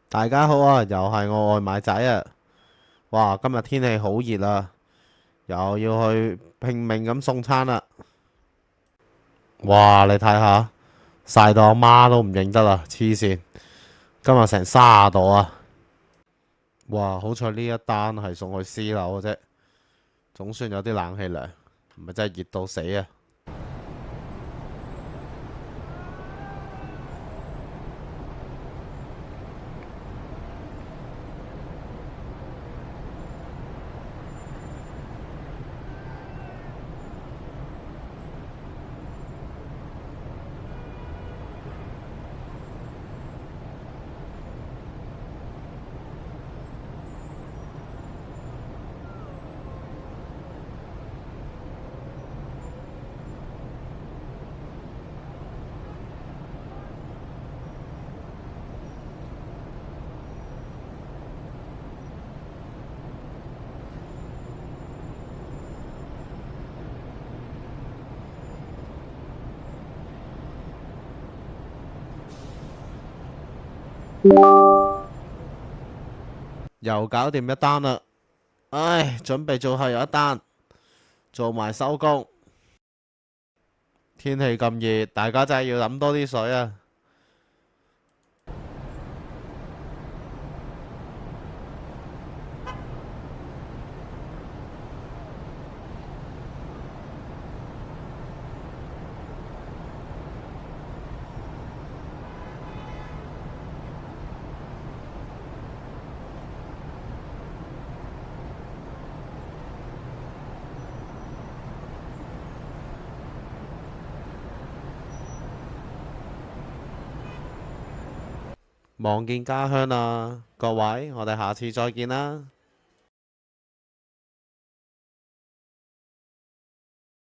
大家好啊，又係我外賣仔啊！哇，今日天氣好熱啊，又要去拼命咁送餐啦！哇，你睇下，曬到阿媽都唔認得啦，黐線！今日成30度啊！哇，好彩呢一單係送去私樓嘅啫，總算有啲冷氣涼，唔係真係熱到死啊！又搞掂一單啦，唉，準備做後又一單，做埋收工。天氣咁熱，大家真係要飲多啲水啊！望見家鄉啊，各位，我哋下次再見啦。